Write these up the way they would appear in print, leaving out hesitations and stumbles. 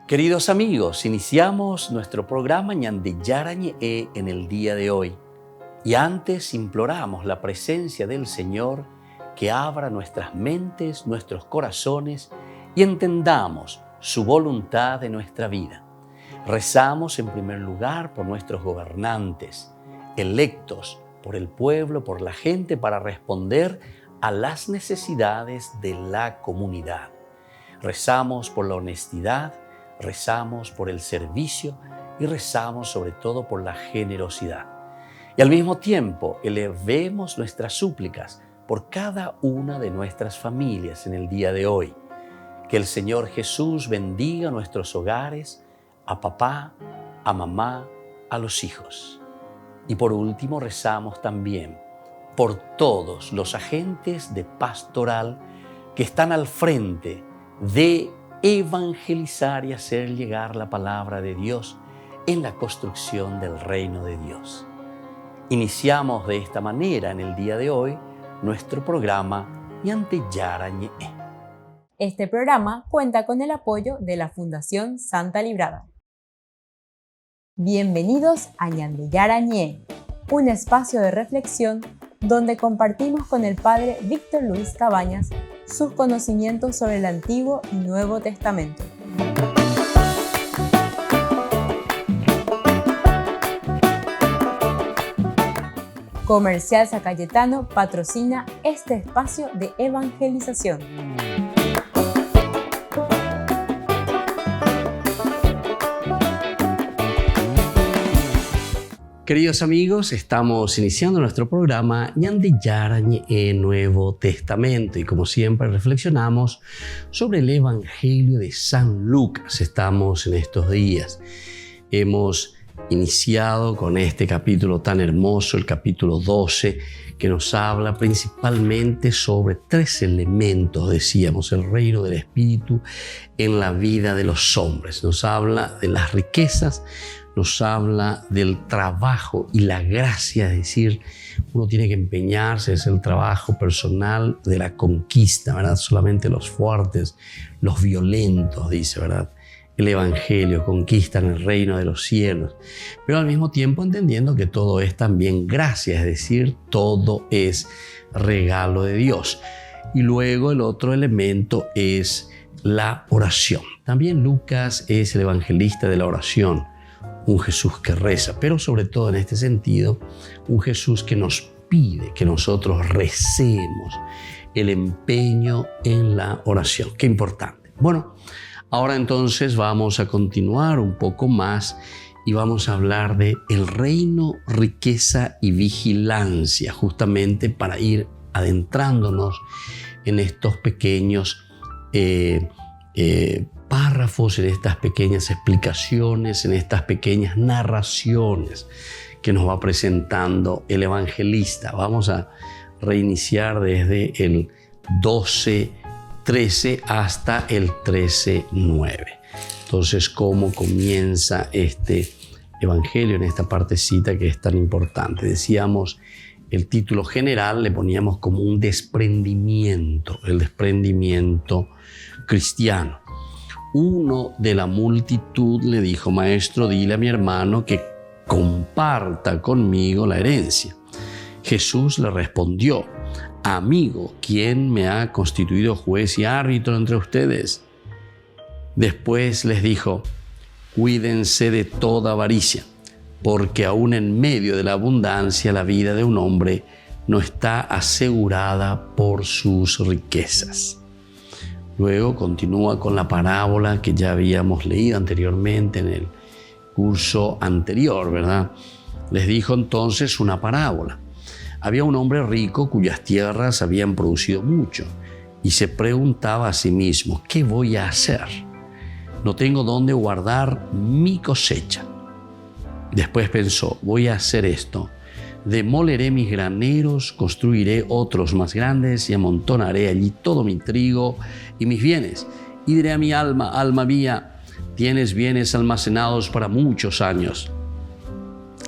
Queridos amigos, iniciamos nuestro programa Ñande Yarañe en el día de hoy. Y antes imploramos la presencia del Señor que abra nuestras mentes, nuestros corazones y entendamos su voluntad en nuestra vida. Rezamos en primer lugar por nuestros gobernantes, electos por el pueblo, por la gente, para responder a las necesidades de la comunidad. Rezamos por la honestidad, rezamos por el servicio y rezamos sobre todo por la generosidad. Y al mismo tiempo elevemos nuestras súplicas por cada una de nuestras familias en el día de hoy. Que el Señor Jesús bendiga nuestros hogares, a papá, a mamá, a los hijos. Y por último rezamos también por todos los agentes de pastoral que están al frente de evangelizar y hacer llegar la palabra de Dios en la construcción del reino de Dios. Iniciamos de esta manera en el día de hoy nuestro programa Ñande Yarañe. Este programa cuenta con el apoyo de la Fundación Santa Librada. Bienvenidos a Ñande Yarañe, un espacio de reflexión donde compartimos con el Padre Víctor Luis Cabañas sus conocimientos sobre el Antiguo y Nuevo Testamento. Comercial San Cayetano patrocina este espacio de evangelización. Queridos amigos, estamos iniciando nuestro programa Ñande Yarañe Nuevo Testamento y como siempre reflexionamos sobre el Evangelio de San Lucas. Estamos en estos días. Hemos iniciado con este capítulo tan hermoso, el capítulo 12, que nos habla principalmente sobre tres elementos, decíamos, el reino del Espíritu en la vida de los hombres. Nos habla de las riquezas, nos habla del trabajo y la gracia, es decir, uno tiene que empeñarse, es el trabajo personal de la conquista, ¿verdad? Solamente los fuertes, los violentos, dice, ¿verdad? El Evangelio conquistan el reino de los cielos, pero al mismo tiempo entendiendo que todo es también gracia, es decir, todo es regalo de Dios. Y luego el otro elemento es la oración. También Lucas es el evangelista de la oración. Un Jesús que reza, pero sobre todo en este sentido, un Jesús que nos pide que nosotros recemos, el empeño en la oración. Qué importante. Bueno, ahora entonces vamos a continuar un poco más y vamos a hablar de el reino, riqueza y vigilancia, justamente para ir adentrándonos en estos pequeños párrafos, en estas pequeñas explicaciones, en estas pequeñas narraciones que nos va presentando el evangelista. Vamos a reiniciar desde el 12:13 hasta el 13:9. Entonces, ¿cómo comienza este evangelio en esta partecita que es tan importante? Decíamos, el título general le poníamos como un desprendimiento, el desprendimiento cristiano. Uno de la multitud le dijo: Maestro, dile a mi hermano que comparta conmigo la herencia. Jesús le respondió: Amigo, ¿quién me ha constituido juez y árbitro entre ustedes? Después les dijo: Cuídense de toda avaricia, porque aún en medio de la abundancia la vida de un hombre no está asegurada por sus riquezas. Luego continúa con la parábola que ya habíamos leído anteriormente en el curso anterior, ¿verdad? Les dijo entonces una parábola. Había un hombre rico cuyas tierras habían producido mucho y se preguntaba a sí mismo: ¿qué voy a hacer? No tengo dónde guardar mi cosecha. Después pensó: voy a hacer esto. Demoleré mis graneros, construiré otros más grandes y amontonaré allí todo mi trigo y mis bienes. Y diré a mi alma: alma mía, tienes bienes almacenados para muchos años.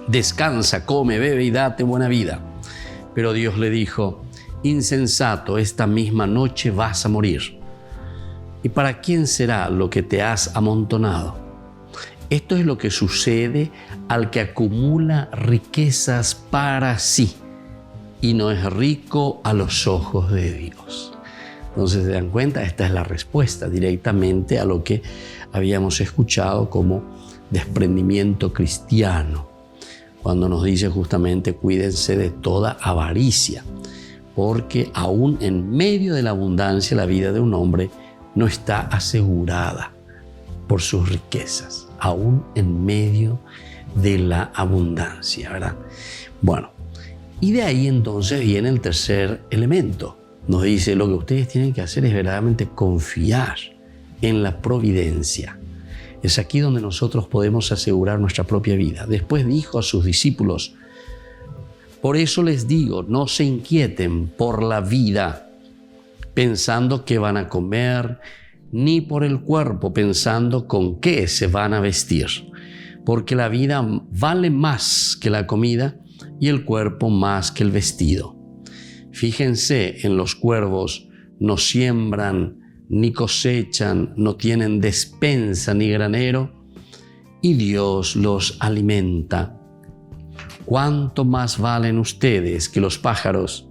Descansa, come, bebe y date buena vida. Pero Dios le dijo: insensato, esta misma noche vas a morir. ¿Y para quién será lo que te has amontonado? Esto es lo que sucede al que acumula riquezas para sí y no es rico a los ojos de Dios. Entonces, ¿se dan cuenta? Esta es la respuesta directamente a lo que habíamos escuchado como desprendimiento cristiano, cuando nos dice justamente cuídense de toda avaricia, porque aún en medio de la abundancia la vida de un hombre no está asegurada por sus riquezas, aún en medio de la abundancia, ¿verdad? Bueno, y de ahí entonces viene el tercer elemento. Nos dice, lo que ustedes tienen que hacer es verdaderamente confiar en la providencia. Es aquí donde nosotros podemos asegurar nuestra propia vida. Después dijo a sus discípulos, por eso les digo, no se inquieten por la vida, pensando qué van a comer, ni por el cuerpo, pensando con qué se van a vestir. Porque la vida vale más que la comida y el cuerpo más que el vestido. Fíjense en los cuervos, no siembran, ni cosechan, no tienen despensa ni granero, y Dios los alimenta. ¿Cuánto más valen ustedes que los pájaros?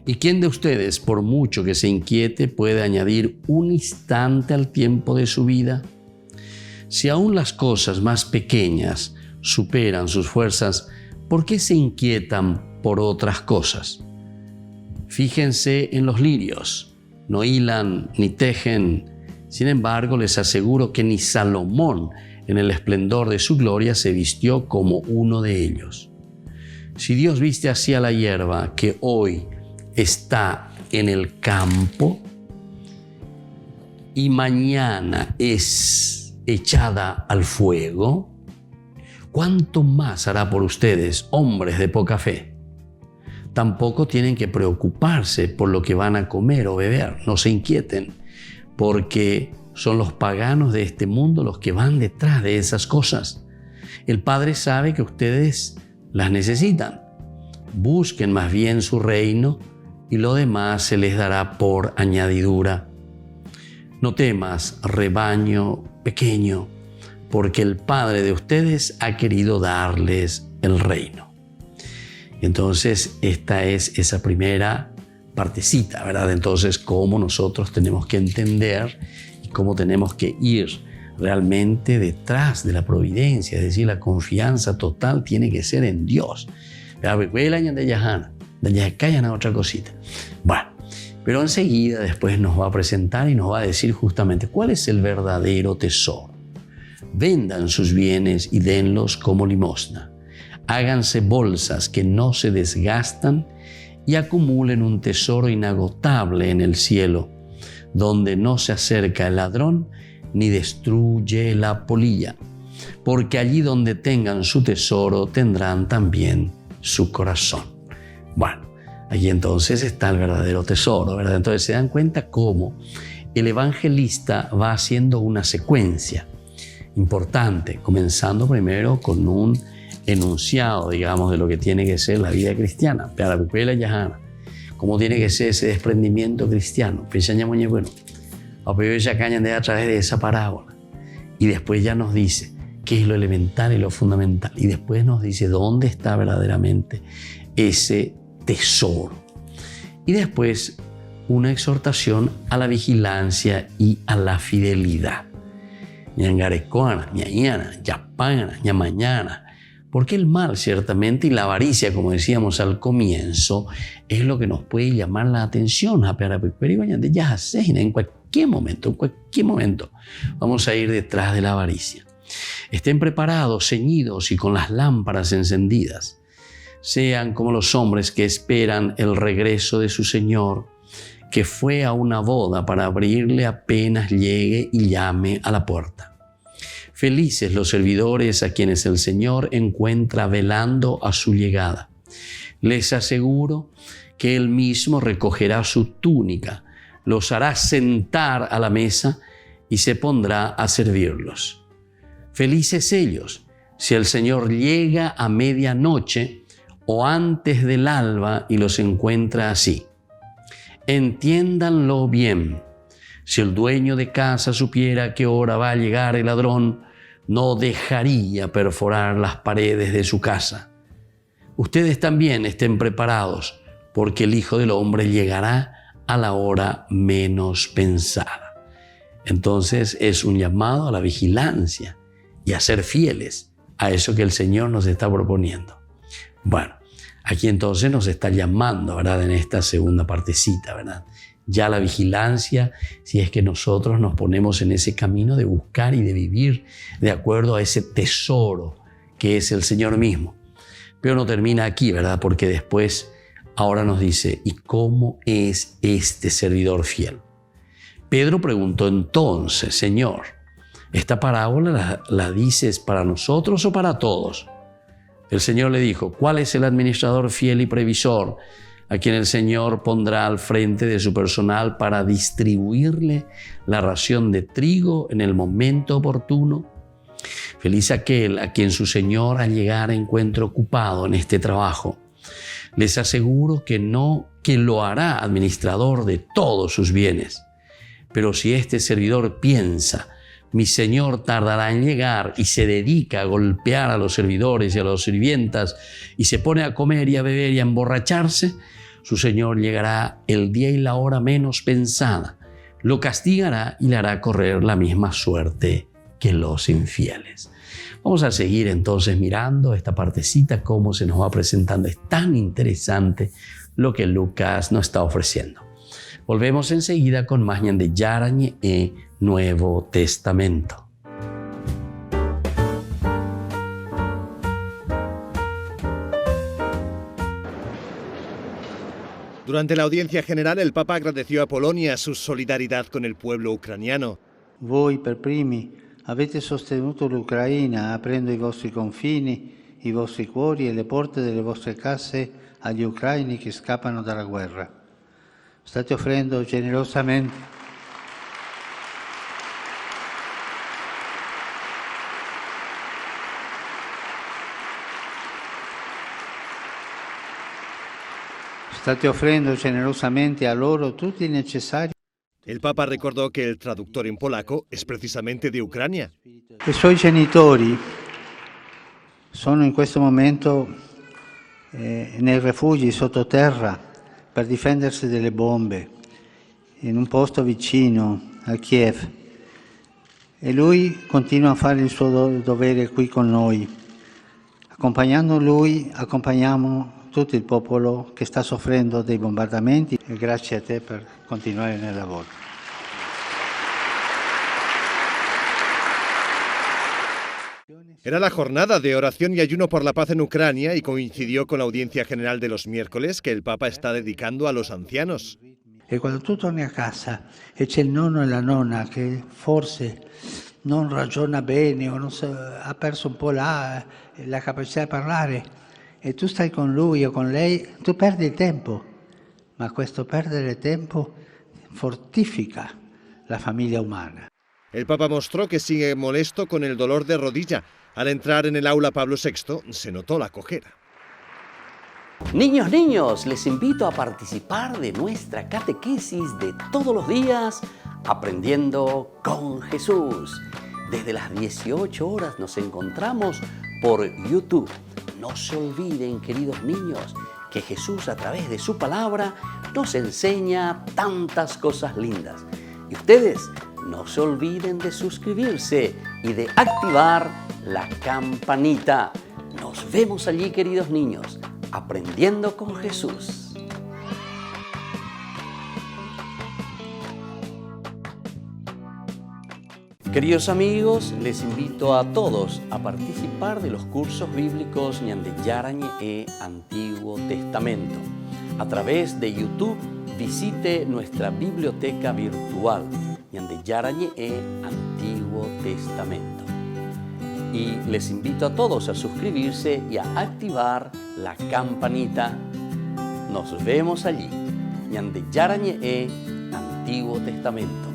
¿Y quién de ustedes, por mucho que se inquiete, puede añadir un instante al tiempo de su vida? Si aún las cosas más pequeñas superan sus fuerzas, ¿por qué se inquietan por otras cosas? Fíjense en los lirios, no hilan ni tejen. Sin embargo, les aseguro que ni Salomón, en el esplendor de su gloria, se vistió como uno de ellos. Si Dios viste así a la hierba que hoy está en el campo y mañana es echada al fuego, ¿cuánto más hará por ustedes, hombres de poca fe? Tampoco tienen que preocuparse por lo que van a comer o beber. No se inquieten, porque son los paganos de este mundo los que van detrás de esas cosas. El Padre sabe que ustedes las necesitan. Busquen más bien su reino y lo demás se les dará por añadidura. No temas, rebaño pequeño, porque el Padre de ustedes ha querido darles el reino. Entonces, esta es esa primera partecita, ¿verdad? Entonces, cómo nosotros tenemos que entender y cómo tenemos que ir realmente detrás de la providencia, es decir, la confianza total tiene que ser en Dios. Otra cosita. Bueno, pero enseguida después nos va a presentar y nos va a decir justamente cuál es el verdadero tesoro. Vendan sus bienes y denlos como limosna. Háganse bolsas que no se desgastan y acumulen un tesoro inagotable en el cielo, donde no se acerca el ladrón ni destruye la polilla, porque allí donde tengan su tesoro tendrán también su corazón. Bueno, allí entonces está el verdadero tesoro, ¿verdad? Entonces se dan cuenta cómo el evangelista va haciendo una secuencia importante, comenzando primero con un enunciado, digamos, de lo que tiene que ser la vida cristiana, cómo tiene que ser ese desprendimiento cristiano, a través de esa parábola. Y después ya nos dice qué es lo elemental y lo fundamental. Y después nos dice dónde está verdaderamente ese tesoro. Y después una exhortación a la vigilancia y a la fidelidad. Mañana. Porque el mal, ciertamente, y la avaricia, como decíamos al comienzo, es lo que nos puede llamar la atención. En cualquier momento, vamos a ir detrás de la avaricia. Estén preparados, ceñidos y con las lámparas encendidas. Sean como los hombres que esperan el regreso de su Señor, que fue a una boda para abrirle apenas llegue y llame a la puerta. Felices los servidores a quienes el Señor encuentra velando a su llegada. Les aseguro que Él mismo recogerá su túnica, los hará sentar a la mesa y se pondrá a servirlos. Felices ellos si el Señor llega a medianoche o antes del alba y los encuentra así. Entiéndanlo bien. Si el dueño de casa supiera a qué hora va a llegar el ladrón, no dejaría perforar las paredes de su casa. Ustedes también estén preparados, porque el Hijo del Hombre llegará a la hora menos pensada. Entonces es un llamado a la vigilancia y a ser fieles a eso que el Señor nos está proponiendo. Bueno, aquí entonces nos está llamando, ¿verdad? En esta segunda partecita, ¿verdad? Ya la vigilancia, si es que nosotros nos ponemos en ese camino de buscar y de vivir de acuerdo a ese tesoro que es el Señor mismo. Pero no termina aquí, ¿verdad? Porque después ahora nos dice, ¿y cómo es este servidor fiel? Pedro preguntó entonces, Señor, ¿esta parábola la dices para nosotros o para todos? El Señor le dijo, ¿cuál es el administrador fiel y previsor a quien el Señor pondrá al frente de su personal para distribuirle la ración de trigo en el momento oportuno? Feliz aquel a quien su Señor al llegar encuentre ocupado en este trabajo. Les aseguro que lo hará administrador de todos sus bienes. Pero si este servidor piensa, mi Señor tardará en llegar, y se dedica a golpear a los servidores y a los sirvientas, y se pone a comer y a beber y a emborracharse, su Señor llegará el día y la hora menos pensada, lo castigará y le hará correr la misma suerte que los infieles. Vamos a seguir entonces mirando esta partecita, cómo se nos va presentando. Es tan interesante lo que Lucas nos está ofreciendo. Volvemos enseguida con más Ñande Yarañe e Nuevo Testamento. Durante la audiencia general, el Papa agradeció a Polonia su solidaridad con el pueblo ucraniano. Voi per primi avete sostenuto l'Ucraina aprendo i vostri confini, i vostri cuori e le porte delle vostre case agli ucraini che scappano dalla guerra. State offrendo generosamente a loro tutti i necessari. El Papa recordó que el traductor en polaco es precisamente de Ucrania. I suoi genitori sono in questo momento nei rifugi sottoterra per difendersi dalle bombe in un posto vicino a Kiev, e lui continua a fare il suo dovere qui con noi. Accompagnando lui, accompagniamo tutto il popolo che sta soffrendo dei bombardamenti, e grazie a te per continuare nel lavoro. Era la jornada de oración y ayuno por la paz en Ucrania y coincidió con la audiencia general de los miércoles que el Papa está dedicando a los ancianos. E quando tu torni a casa e c'è il nonno e la nonna che forse non ragiona bene o ha perso un po' la capacità di parlare, e tu stai con lui o con lei, tu perdi il tempo, ma questo perdere tempo fortifica la famiglia umana. El Papa mostró que sigue molesto con el dolor de rodilla. Al entrar en el aula Pablo VI se notó la cojera. Niños, les invito a participar de nuestra catequesis de todos los días, Aprendiendo con Jesús. Desde las 18 horas nos encontramos por YouTube. No se olviden, queridos niños, que Jesús a través de su palabra nos enseña tantas cosas lindas. Y ustedes no se olviden de suscribirse y de activar la campanita. Nos vemos allí, queridos niños, Aprendiendo con Jesús. Queridos amigos, les invito a todos a participar de los cursos bíblicos Ñande Yarañe e Antiguo Testamento. A través de YouTube, visite nuestra biblioteca virtual Ñande Yarañe e Antiguo Testamento. Y les invito a todos a suscribirse y a activar la campanita. Nos vemos allí, Ñande Yarañe e Antiguo Testamento.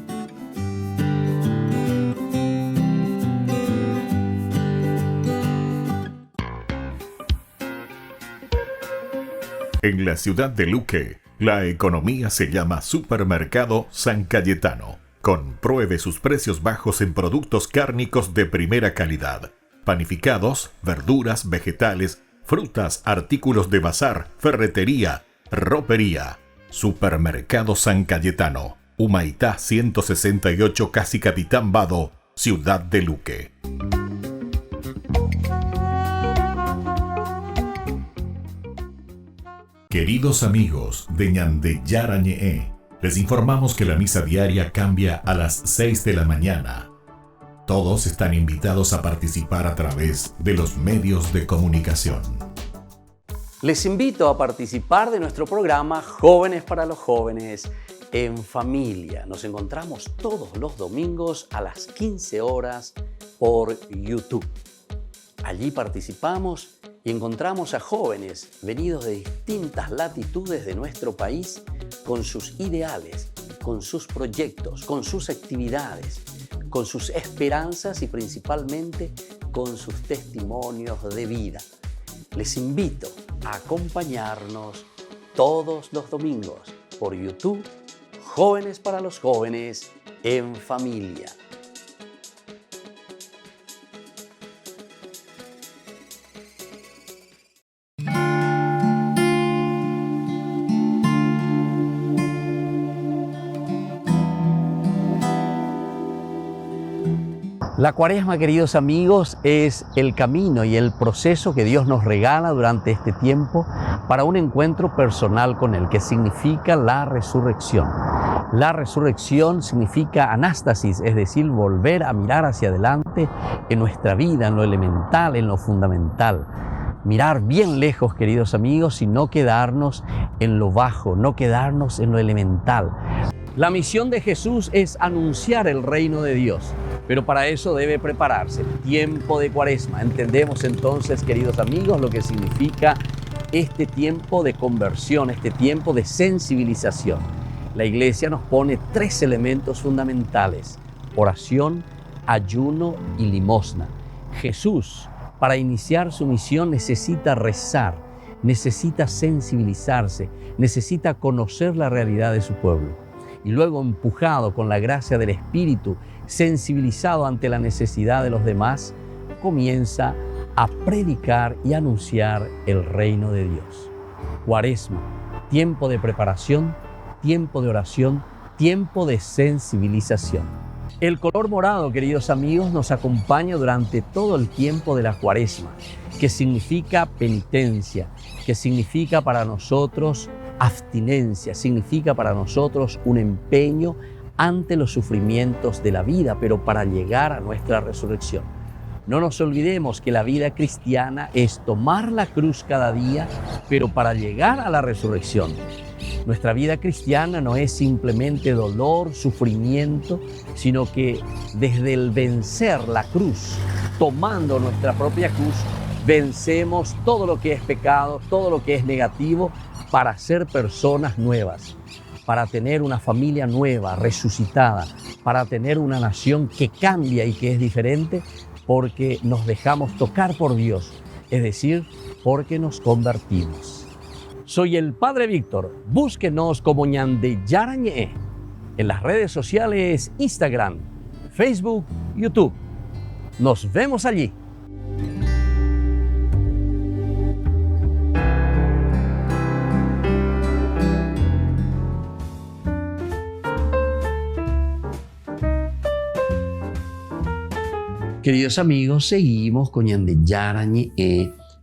En la ciudad de Luque, la economía se llama Supermercado San Cayetano. Compruebe sus precios bajos en productos cárnicos de primera calidad. Panificados, verduras, vegetales, frutas, artículos de bazar, ferretería, ropería. Supermercado San Cayetano, Humaitá 168, Casi Capitán Vado, Ciudad de Luque. Queridos amigos de Ñande Yarañe, les informamos que la misa diaria cambia a las 6 de la mañana. Todos están invitados a participar a través de los medios de comunicación. Les invito a participar de nuestro programa Jóvenes para los Jóvenes en Familia. Nos encontramos todos los domingos a las 15 horas por YouTube. Allí participamos y encontramos a jóvenes venidos de distintas latitudes de nuestro país con sus ideales, con sus proyectos, con sus actividades, con sus esperanzas y principalmente con sus testimonios de vida. Les invito a acompañarnos todos los domingos por YouTube, Jóvenes para los Jóvenes en Familia. La Cuaresma, queridos amigos, es el camino y el proceso que Dios nos regala durante este tiempo para un encuentro personal con Él, que significa la resurrección. La resurrección significa anástasis, es decir, volver a mirar hacia adelante en nuestra vida, en lo elemental, en lo fundamental. Mirar bien lejos, queridos amigos, y no quedarnos en lo bajo, no quedarnos en lo elemental. La misión de Jesús es anunciar el reino de Dios, pero para eso debe prepararse. Tiempo de Cuaresma. Entendemos entonces, queridos amigos, lo que significa este tiempo de conversión, este tiempo de sensibilización. La Iglesia nos pone 3 elementos fundamentales: oración, ayuno y limosna. Jesús, para iniciar su misión, necesita rezar, necesita sensibilizarse, necesita conocer la realidad de su pueblo. Y luego, empujado con la gracia del Espíritu, sensibilizado ante la necesidad de los demás, comienza a predicar y anunciar el reino de Dios. Cuaresma, tiempo de preparación, tiempo de oración, tiempo de sensibilización. El color morado, queridos amigos, nos acompaña durante todo el tiempo de la Cuaresma, que significa penitencia, que significa para nosotros abstinencia, significa para nosotros un empeño ante los sufrimientos de la vida, pero para llegar a nuestra resurrección. No nos olvidemos que la vida cristiana es tomar la cruz cada día, pero para llegar a la resurrección. Nuestra vida cristiana no es simplemente dolor, sufrimiento, sino que desde el vencer la cruz, tomando nuestra propia cruz, vencemos todo lo que es pecado, todo lo que es negativo, para ser personas nuevas, para tener una familia nueva, resucitada, para tener una nación que cambia y que es diferente, porque nos dejamos tocar por Dios, es decir, porque nos convertimos. Soy el Padre Víctor. Búsquenos como Ñande Yarañe en las redes sociales Instagram, Facebook, YouTube. Nos vemos allí. Queridos amigos, seguimos con Ñande Yarañe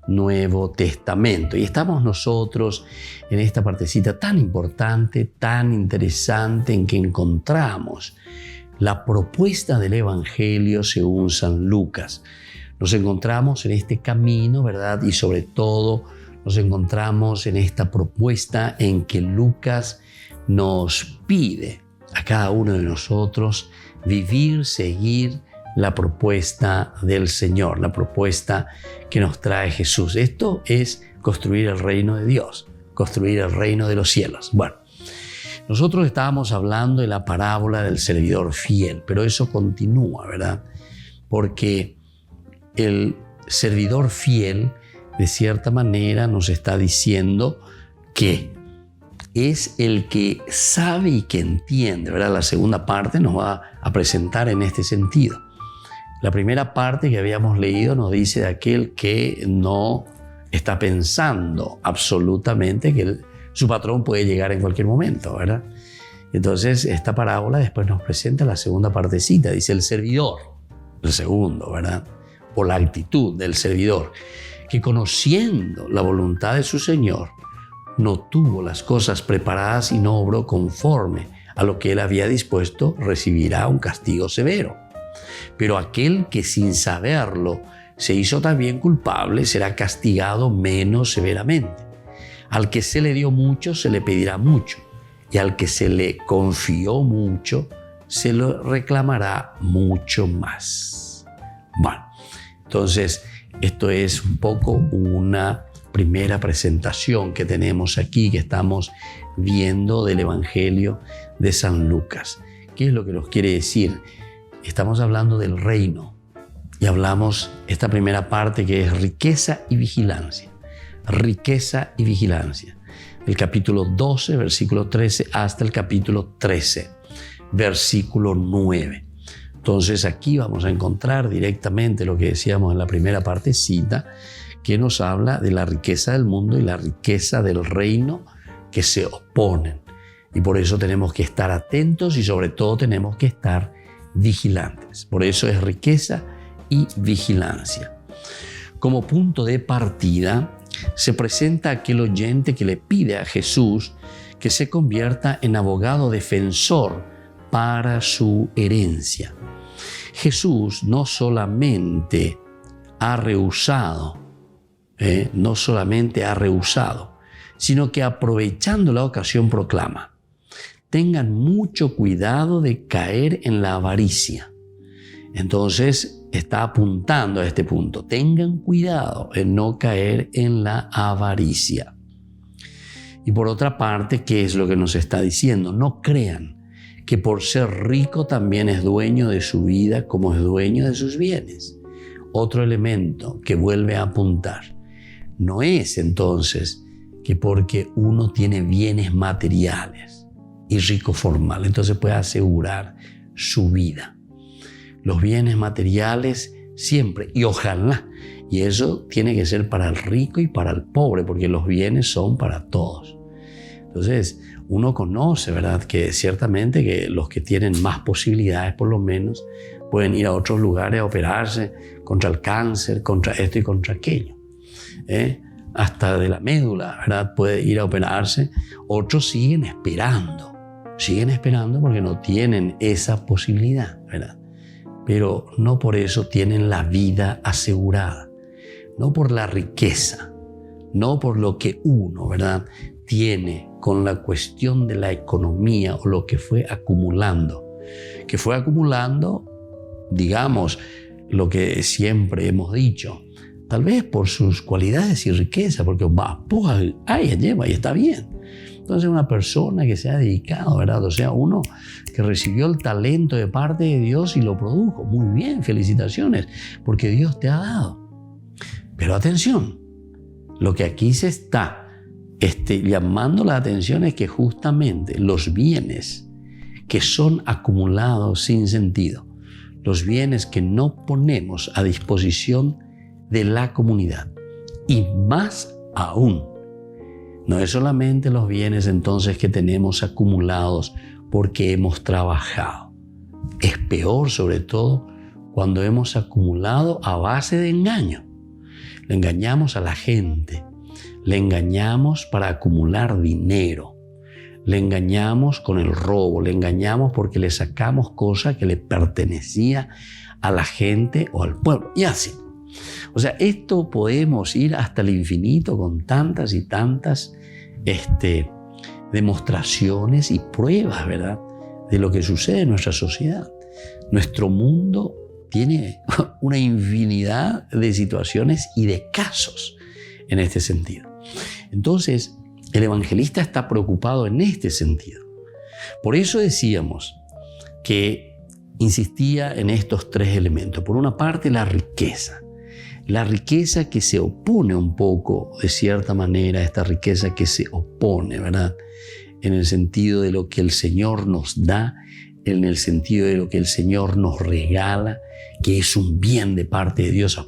Nuevo Testamento. Y estamos nosotros en esta partecita tan importante, tan interesante, en que encontramos la propuesta del Evangelio según San Lucas. Nos encontramos en este camino, ¿verdad? Y sobre todo nos encontramos en esta propuesta en que Lucas nos pide a cada uno de nosotros vivir, seguir la propuesta del Señor, la propuesta que nos trae Jesús. Esto es construir el reino de Dios, construir el reino de los cielos. Bueno, nosotros estábamos hablando de la parábola del servidor fiel, pero eso continúa, ¿verdad? Porque el servidor fiel, de cierta manera, nos está diciendo que es el que sabe y que entiende, ¿verdad? La segunda parte nos va a presentar en este sentido. La primera parte que habíamos leído nos dice de aquel que no está pensando absolutamente que su patrón puede llegar en cualquier momento, ¿verdad? Entonces, esta parábola después nos presenta la segunda partecita. Dice el servidor, el segundo, ¿verdad? O la actitud del servidor, que conociendo la voluntad de su Señor, no tuvo las cosas preparadas y no obró conforme a lo que él había dispuesto, recibirá un castigo severo. Pero aquel que sin saberlo se hizo también culpable será castigado menos severamente. Al que se le dio mucho, se le pedirá mucho, y al que se le confió mucho, se lo reclamará mucho más. Bueno, entonces esto es un poco una primera presentación que tenemos aquí, que estamos viendo del Evangelio de San Lucas. ¿Qué es lo que nos quiere decir? Estamos hablando del reino y hablamos esta primera parte que es riqueza y vigilancia. Riqueza y vigilancia. El capítulo 12, versículo 13, hasta el capítulo 13, versículo 9. Entonces aquí vamos a encontrar directamente lo que decíamos en la primera partecita, que nos habla de la riqueza del mundo y la riqueza del reino que se oponen. Y por eso tenemos que estar atentos y sobre todo tenemos que estar vigilantes. Por eso es riqueza y vigilancia. Como punto de partida se presenta aquel oyente que le pide a Jesús que se convierta en abogado defensor para su herencia. Jesús no solamente ha rehusado, sino que aprovechando la ocasión proclama: tengan mucho cuidado de caer en la avaricia. Entonces está apuntando a este punto: tengan cuidado en no caer en la avaricia. Y por otra parte, ¿qué es lo que nos está diciendo? No crean que por ser rico también es dueño de su vida como es dueño de sus bienes. Otro elemento que vuelve a apuntar: no es entonces que porque uno tiene bienes materiales y rico formal, entonces puede asegurar su vida. Los bienes materiales siempre, y ojalá, y eso tiene que ser para el rico y para el pobre, porque los bienes son para todos. Entonces, uno conoce, ¿verdad?, que ciertamente que los que tienen más posibilidades, por lo menos, pueden ir a otros lugares a operarse contra el cáncer, contra esto y contra aquello. Hasta de la médula, ¿verdad?, puede ir a operarse. Otros siguen esperando porque no tienen esa posibilidad, ¿verdad? Pero no por eso tienen la vida asegurada, no por la riqueza, no por lo que uno, ¿verdad?, tiene con la cuestión de la economía o lo que fue acumulando, digamos, lo que siempre hemos dicho, tal vez por sus cualidades y riqueza, porque ahí lleva y está bien. Entonces una persona que se ha dedicado, ¿verdad? O sea, uno que recibió el talento de parte de Dios y lo produjo. Muy bien, felicitaciones, porque Dios te ha dado. Pero atención, lo que aquí se está llamando la atención es que justamente los bienes que son acumulados sin sentido, los bienes que no ponemos a disposición de la comunidad, y más aún, no es solamente los bienes entonces que tenemos acumulados porque hemos trabajado. Es peor sobre todo cuando hemos acumulado a base de engaño. Le engañamos a la gente, le engañamos para acumular dinero, le engañamos con el robo, le engañamos porque le sacamos cosas que le pertenecía a la gente o al pueblo, y así. O sea, esto podemos ir hasta el infinito con tantas y tantas demostraciones y pruebas, ¿verdad?, de lo que sucede en nuestra sociedad. Nuestro mundo tiene una infinidad de situaciones y de casos en este sentido. Entonces, el evangelista está preocupado en este sentido. Por eso decíamos que insistía en estos tres elementos. Por una parte, la riqueza que se opone un poco, de cierta manera, esta riqueza que se opone, ¿verdad?, en el sentido de lo que el Señor nos da, en el sentido de lo que el Señor nos regala, que es un bien de parte de Dios.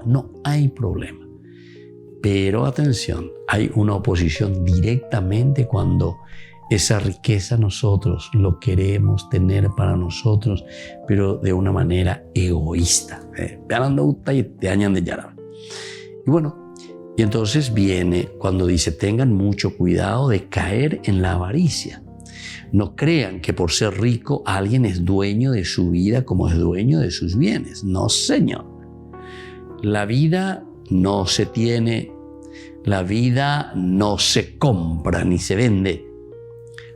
No hay problema. Pero atención, hay una oposición directamente cuando esa riqueza nosotros lo queremos tener para nosotros, pero de una manera egoísta. Y bueno, y entonces viene cuando dice: tengan mucho cuidado de caer en la avaricia. No crean que por ser rico alguien es dueño de su vida como es dueño de sus bienes. No, señor. La vida no se tiene, la vida no se compra ni se vende.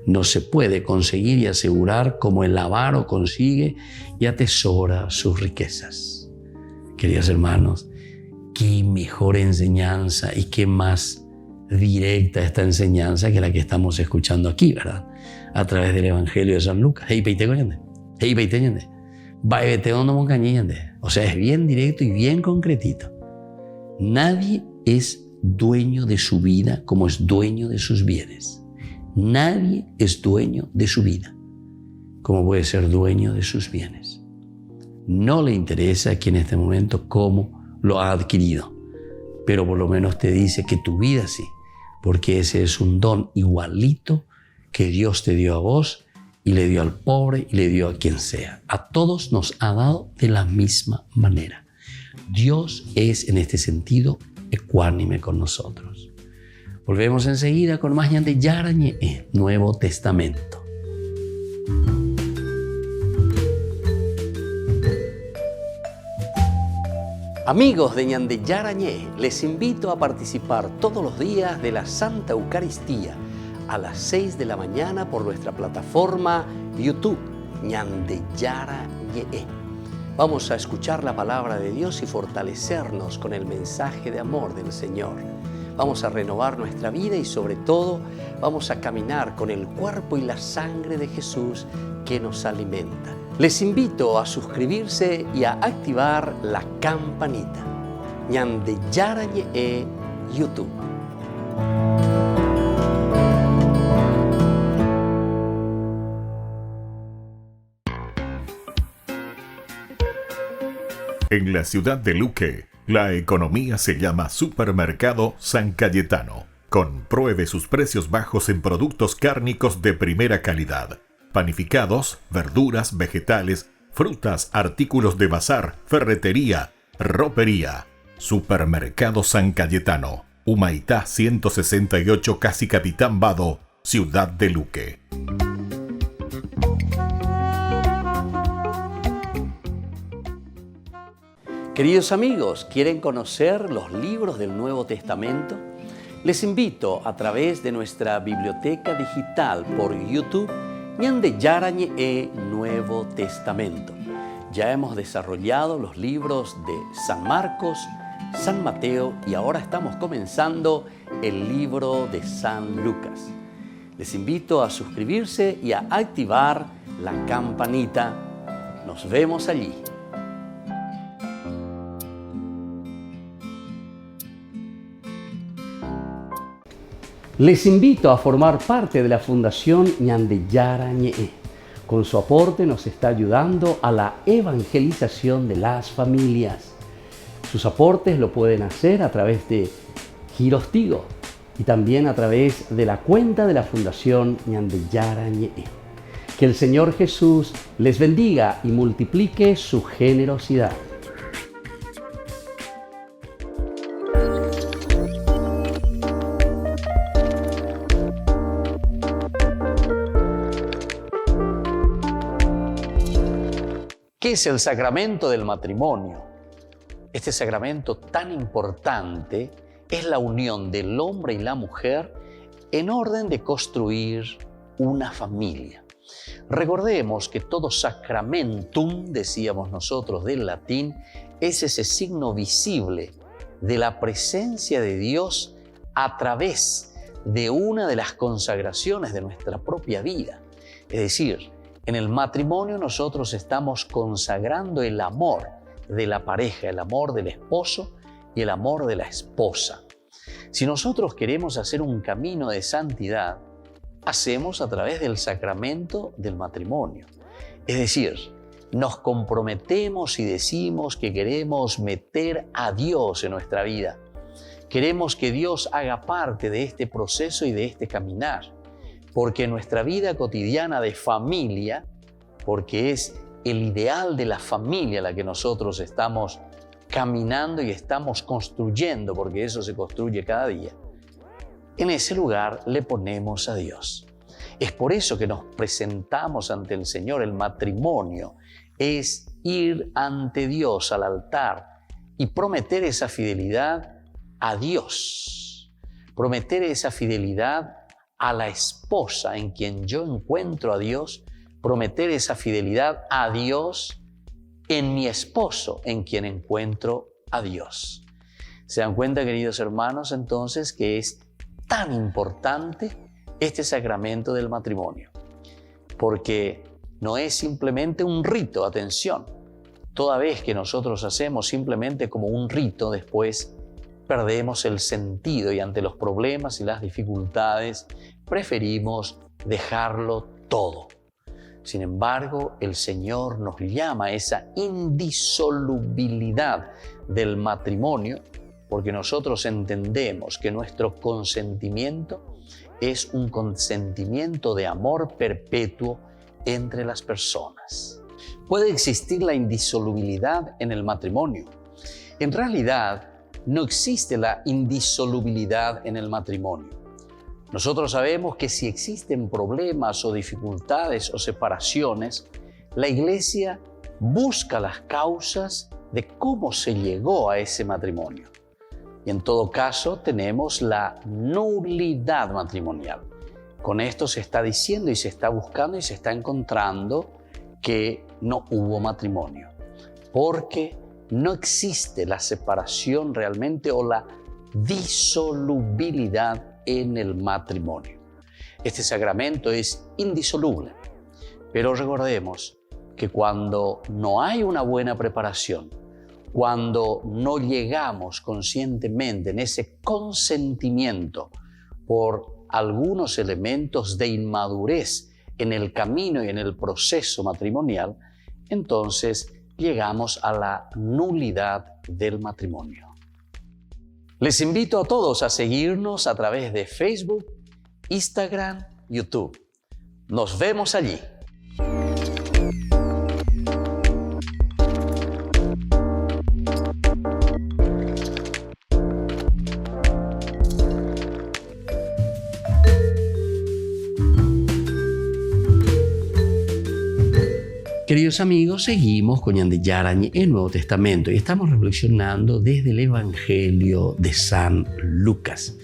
No se puede conseguir y asegurar como el avaro consigue y atesora sus riquezas. Queridos hermanos, qué mejor enseñanza y qué más directa esta enseñanza que la que estamos escuchando aquí, ¿verdad? A través del Evangelio de San Lucas. O sea, es bien directo y bien concretito. Nadie es dueño de su vida como es dueño de sus bienes. Nadie es dueño de su vida como puede ser dueño de sus bienes. No le interesa aquí en este momento cómo lo ha adquirido, pero por lo menos te dice que tu vida sí, porque ese es un don igualito que Dios te dio a vos y le dio al pobre y le dio a quien sea. A todos nos ha dado de la misma manera. Dios es en este sentido ecuánime con nosotros. Volvemos enseguida con más de Yarañe, Nuevo Testamento. Amigos de Ñande Yarañé, les invito a participar todos los días de la Santa Eucaristía a las 6 de la mañana por nuestra plataforma YouTube, Ñande Yarañé. Vamos a escuchar la palabra de Dios y fortalecernos con el mensaje de amor del Señor. Vamos a renovar nuestra vida y sobre todo vamos a caminar con el cuerpo y la sangre de Jesús que nos alimenta. Les invito a suscribirse y a activar la campanita. Ñande Yarañé YouTube. En la ciudad de Luque, la economía se llama Supermercado San Cayetano. Compruebe sus precios bajos en productos cárnicos de primera calidad. Panificados, verduras, vegetales, frutas, artículos de bazar, ferretería, ropería. Supermercado San Cayetano. Humaitá 168, Casi Capitán Vado, ciudad de Luque. Queridos amigos, ¿quieren conocer los libros del Nuevo Testamento? Les invito a través de nuestra biblioteca digital por YouTube, Ñande Yarañé Nuevo Testamento. Ya hemos desarrollado los libros de San Marcos, San Mateo y ahora estamos comenzando el libro de San Lucas. Les invito a suscribirse y a activar la campanita. Nos vemos allí. Les invito a formar parte de la Fundación Ñande Yarañé. Con su aporte nos está ayudando a la evangelización de las familias. Sus aportes lo pueden hacer a través de Giros Tigo y también a través de la cuenta de la Fundación Ñande Yarañé. Que el Señor Jesús les bendiga y multiplique su generosidad. ¿Qué es el sacramento del matrimonio? Este sacramento tan importante es la unión del hombre y la mujer en orden de construir una familia. Recordemos que todo sacramentum, decíamos nosotros del latín, es ese signo visible de la presencia de Dios a través de una de las consagraciones de nuestra propia vida. Es decir, en el matrimonio nosotros estamos consagrando el amor de la pareja, el amor del esposo y el amor de la esposa. Si nosotros queremos hacer un camino de santidad, hacemos a través del sacramento del matrimonio. Es decir, nos comprometemos y decimos que queremos meter a Dios en nuestra vida. Queremos que Dios haga parte de este proceso y de este caminar, porque nuestra vida cotidiana de familia, porque es el ideal de la familia la que nosotros estamos caminando y estamos construyendo, porque eso se construye cada día, en ese lugar le ponemos a Dios. Es por eso que nos presentamos ante el Señor. El matrimonio es ir ante Dios al altar y prometer esa fidelidad a Dios, prometer esa fidelidad a la esposa en quien yo encuentro a Dios, prometer esa fidelidad a Dios en mi esposo en quien encuentro a Dios. ¿Se dan cuenta, queridos hermanos, entonces, que es tan importante este sacramento del matrimonio? Porque no es simplemente un rito, atención. Toda vez que nosotros hacemos simplemente como un rito, después perdemos el sentido y ante los problemas y las dificultades preferimos dejarlo todo. Sin embargo, el Señor nos llama a esa indisolubilidad del matrimonio, porque nosotros entendemos que nuestro consentimiento es un consentimiento de amor perpetuo entre las personas. Puede existir la indisolubilidad en el matrimonio. En realidad, no existe la indisolubilidad en el matrimonio. Nosotros sabemos que si existen problemas o dificultades o separaciones, la Iglesia busca las causas de cómo se llegó a ese matrimonio. Y en todo caso tenemos la nulidad matrimonial. Con esto se está diciendo y se está buscando y se está encontrando que no hubo matrimonio, porque no existe la separación realmente o la disolubilidad en el matrimonio. Este sacramento es indisoluble, pero recordemos que cuando no hay una buena preparación, cuando no llegamos conscientemente en ese consentimiento por algunos elementos de inmadurez en el camino y en el proceso matrimonial, entonces llegamos a la nulidad del matrimonio. Les invito a todos a seguirnos a través de Facebook, Instagram, YouTube. Nos vemos allí. Queridos amigos, seguimos con Yarañé, el Nuevo Testamento, y estamos reflexionando desde el Evangelio de San Lucas.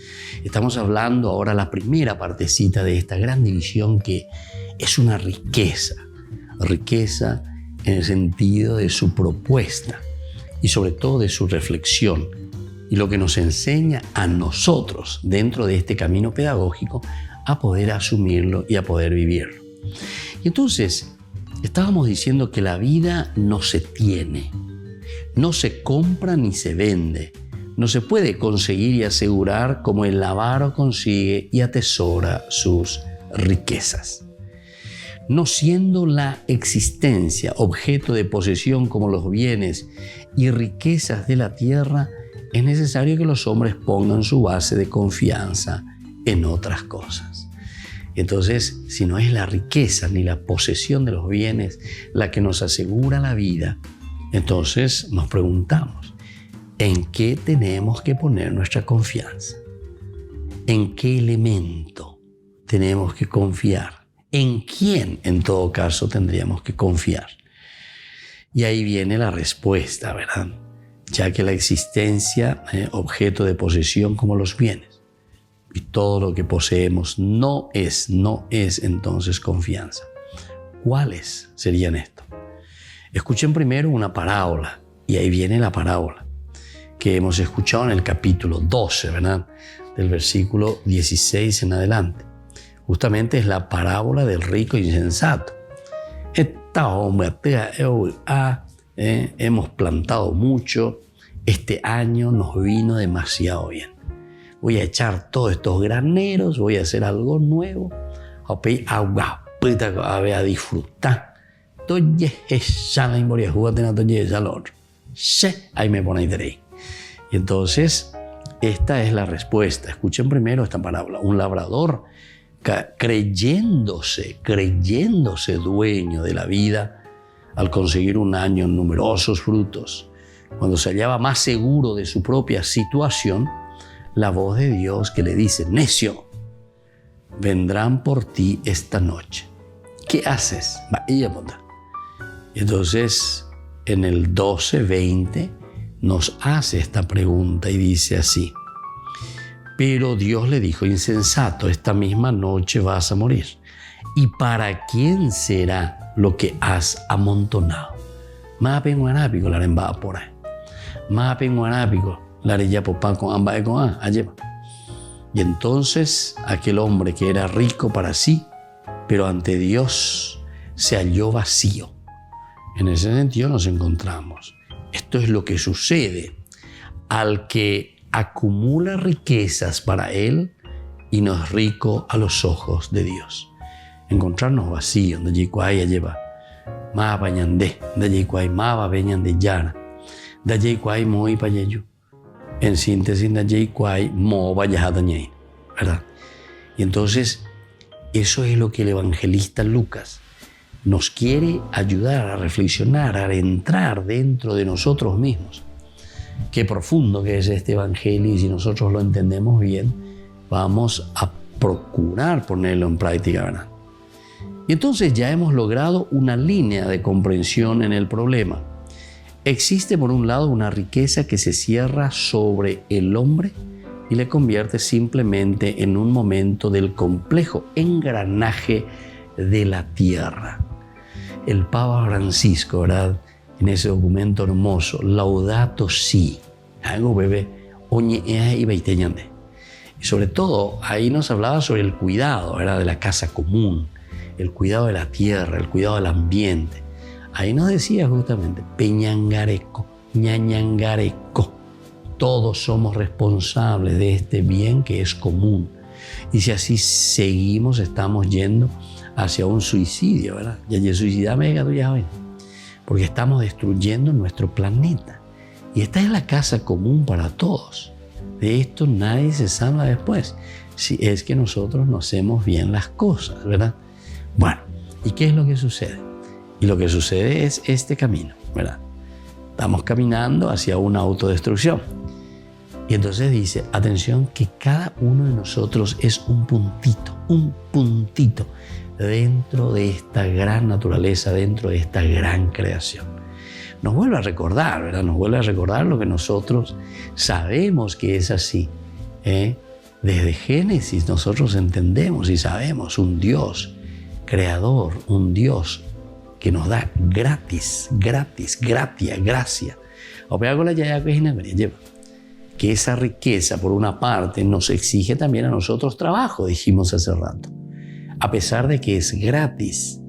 Estamos hablando ahora la primera partecita de esta gran división que es una riqueza en el sentido de su propuesta y sobre todo de su reflexión y lo que nos enseña a nosotros dentro de este camino pedagógico a poder asumirlo y a poder vivirlo. Y entonces, estábamos diciendo que la vida no se tiene, no se compra ni se vende, no se puede conseguir y asegurar como el avaro consigue y atesora sus riquezas. No siendo la existencia objeto de posesión como los bienes y riquezas de la tierra, es necesario que los hombres pongan su base de confianza en otras cosas. Entonces, si no es la riqueza ni la posesión de los bienes la que nos asegura la vida, entonces nos preguntamos, ¿en qué tenemos que poner nuestra confianza? ¿En qué elemento tenemos que confiar? ¿En quién, en todo caso, tendríamos que confiar? Y ahí viene la respuesta, ¿verdad? Ya que la existencia, objeto de posesión como los bienes, y todo lo que poseemos no es entonces confianza. ¿Cuáles serían estos? Escuchen primero una parábola, y ahí viene la parábola que hemos escuchado en el capítulo 12, ¿verdad? Del versículo 16 en adelante. Justamente es la parábola del rico insensato. Hemos plantado mucho, este año nos vino demasiado bien. voy a echar todos estos graneros, voy a hacer algo nuevo, a disfrutar. Ahí me pone ahí. Y entonces, esta es la respuesta. Escuchen primero esta parábola. Un labrador creyéndose dueño de la vida al conseguir un año en numerosos frutos, cuando se hallaba más seguro de su propia situación, la voz de Dios que le dice: necio, vendrán por ti esta noche. ¿Qué haces? Y entonces en el 12:20 nos hace esta pregunta y dice así: pero Dios le dijo: insensato, esta misma noche vas a morir. ¿Y para quién será lo que has amontonado? Más penguanápico la remba por ahí. Más penguanápico la rella popán con amba con a alleva. Y entonces aquel hombre que era rico para sí, pero ante Dios se halló vacío. En ese sentido nos encontramos. Esto es lo que sucede al que acumula riquezas para él y no es rico a los ojos de Dios. Encontrarnos vacíos, de allí cuay lleva más bañandé, de allí cuay más bañandé llana, de allí cuay muy payeyu. En síntesis, de allí cuay mo vayajadañay, ¿verdad? Y entonces, eso es lo que el evangelista Lucas nos quiere ayudar a reflexionar, a entrar dentro de nosotros mismos. Qué profundo que es este evangelio, y si nosotros lo entendemos bien, vamos a procurar ponerlo en práctica, ¿verdad? Y entonces ya hemos logrado una línea de comprensión en el problema. Existe por un lado una riqueza que se cierra sobre el hombre y le convierte simplemente en un momento del complejo engranaje de la tierra. El Papa Francisco, ¿verdad?, en ese documento hermoso, Laudato Si, algo bebé, oñe y beiteñande. Y sobre todo, ahí nos hablaba sobre el cuidado, ¿verdad?, de la casa común, el cuidado de la tierra, el cuidado del ambiente. Ahí nos decía justamente, peñangareco, ñañangareco. Todos somos responsables de este bien que es común. Y si así seguimos, estamos yendo hacia un suicidio, ¿verdad? Ya suicidame, ya ven. Porque estamos destruyendo nuestro planeta. Y esta es la casa común para todos. De esto nadie se salva después, si es que nosotros no hacemos bien las cosas, ¿verdad? Bueno, ¿y qué es lo que sucede? Y lo que sucede es este camino, ¿verdad? Estamos caminando hacia una autodestrucción. Y entonces dice, atención, que cada uno de nosotros es un puntito dentro de esta gran naturaleza, dentro de esta gran creación. Nos vuelve a recordar, ¿verdad? Nos vuelve a recordar lo que nosotros sabemos que es así, ¿eh? Desde Génesis nosotros entendemos y sabemos un Dios creador, un Dios que nos da gracia. Que esa riqueza, por una parte, nos exige también a nosotros trabajo, dijimos hace rato. A pesar de que es gratis,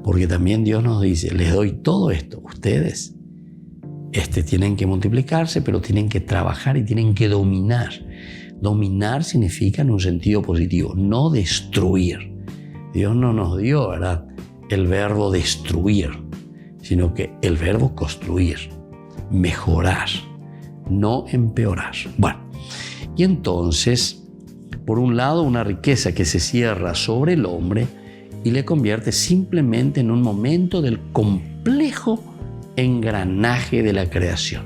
porque también Dios nos dice, les doy todo esto, ustedes tienen que multiplicarse, pero tienen que trabajar y tienen que dominar. Dominar significa en un sentido positivo, no destruir. Dios no nos dio, ¿verdad?, el verbo destruir, sino que el verbo construir, mejorar, no empeorar. Bueno, y entonces, por un lado, una riqueza que se cierra sobre el hombre y le convierte simplemente en un momento del complejo engranaje de la creación.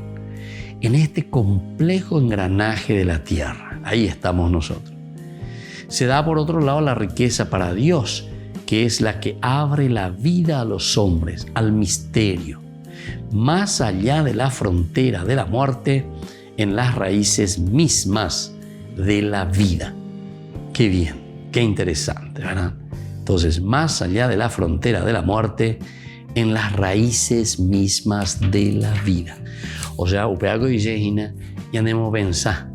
En este complejo engranaje de la tierra, ahí estamos nosotros. Se da por otro lado la riqueza para Dios, que es la que abre la vida a los hombres, al misterio, más allá de la frontera de la muerte, en las raíces mismas de la vida. Qué bien, qué interesante, ¿verdad? Entonces, más allá de la frontera de la muerte, en las raíces mismas de la vida. O sea, upeaco dice Gina, y andemos a pensar,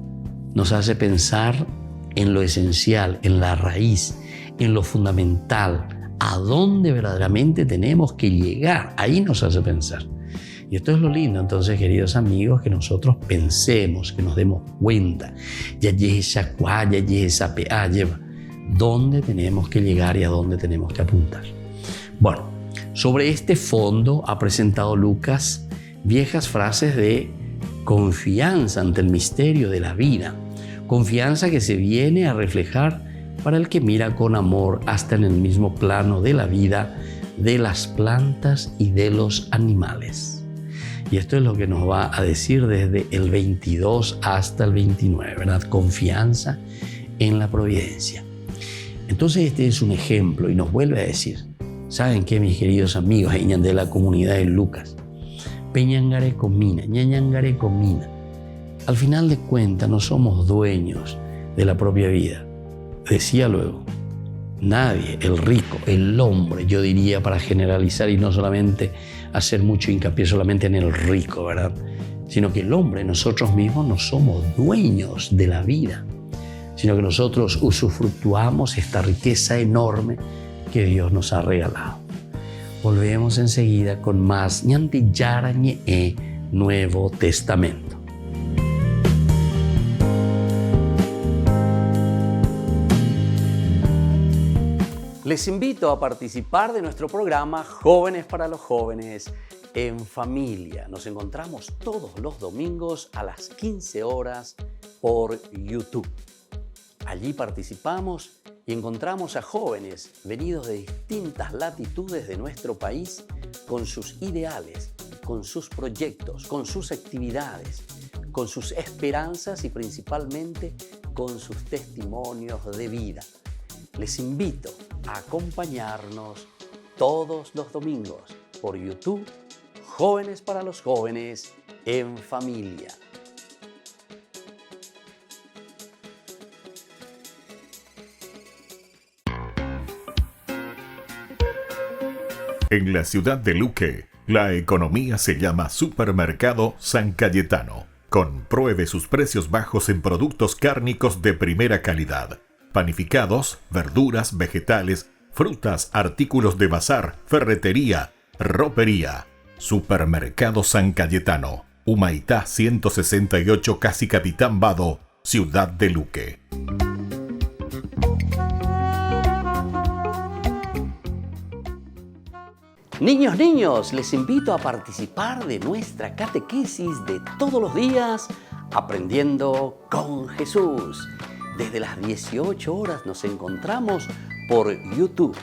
nos hace pensar en lo esencial, en la raíz, en lo fundamental, a dónde verdaderamente tenemos que llegar. Ahí nos hace pensar. Y esto es lo lindo, entonces, queridos amigos, que nosotros pensemos, que nos demos cuenta, dónde tenemos que llegar y a dónde tenemos que apuntar. Bueno, sobre este fondo ha presentado Lucas viejas frases de confianza ante el misterio de la vida, confianza que se viene a reflejar para el que mira con amor hasta en el mismo plano de la vida, de las plantas y de los animales. Y esto es lo que nos va a decir desde el 22 hasta el 29, ¿verdad? Confianza en la providencia. Entonces este es un ejemplo y nos vuelve a decir, ¿saben qué, mis queridos amigos de la comunidad de Lucas? Peñangare comina, ñañangare comina. Al final de cuentas no somos dueños de la propia vida. Decía luego, nadie, el rico, el hombre, yo diría para generalizar y no solamente hacer mucho hincapié solamente en el rico, ¿verdad? Sino que el hombre, nosotros mismos, no somos dueños de la vida, sino que nosotros usufructuamos esta riqueza enorme que Dios nos ha regalado. Volvemos enseguida con más Ñande Yarañe Nuevo Testamento. Les invito a participar de nuestro programa Jóvenes para los Jóvenes en Familia. Nos encontramos todos los domingos a las 15 horas por YouTube. Allí participamos y encontramos a jóvenes venidos de distintas latitudes de nuestro país con sus ideales, con sus proyectos, con sus actividades, con sus esperanzas y principalmente con sus testimonios de vida. Les invito a acompañarnos todos los domingos por YouTube, Jóvenes para los Jóvenes en Familia. En la ciudad de Luque, la economía se llama Supermercado San Cayetano. Compruebe sus precios bajos en productos cárnicos de primera calidad. Panificados, verduras, vegetales, frutas, artículos de bazar, ferretería, ropería. Supermercado San Cayetano, Humaitá 168, Casi Capitán Vado, ciudad de Luque. Niños, les invito a participar de nuestra catequesis de todos los días, Aprendiendo con Jesús. Desde las 18 horas nos encontramos por YouTube.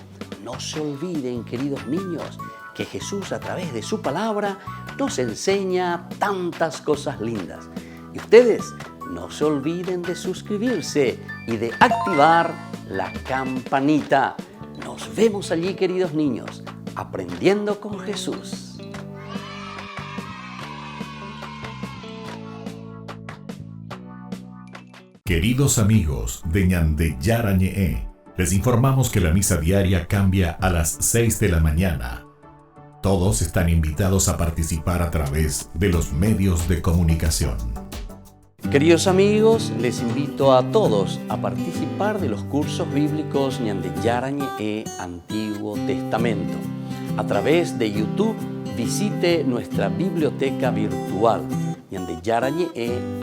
No se olviden, queridos niños, que Jesús a través de su palabra nos enseña tantas cosas lindas. Y ustedes no se olviden de suscribirse y de activar la campanita. Nos vemos allí, queridos niños, Aprendiendo con Jesús. Queridos amigos de Ñande Yarañe, les informamos que la misa diaria cambia a las 6 de la mañana. Todos están invitados a participar a través de los medios de comunicación. Queridos amigos, les invito a todos a participar de los cursos bíblicos Ñande Yarañe Antiguo Testamento. A través de YouTube, visite nuestra biblioteca virtual Ñande Yarañe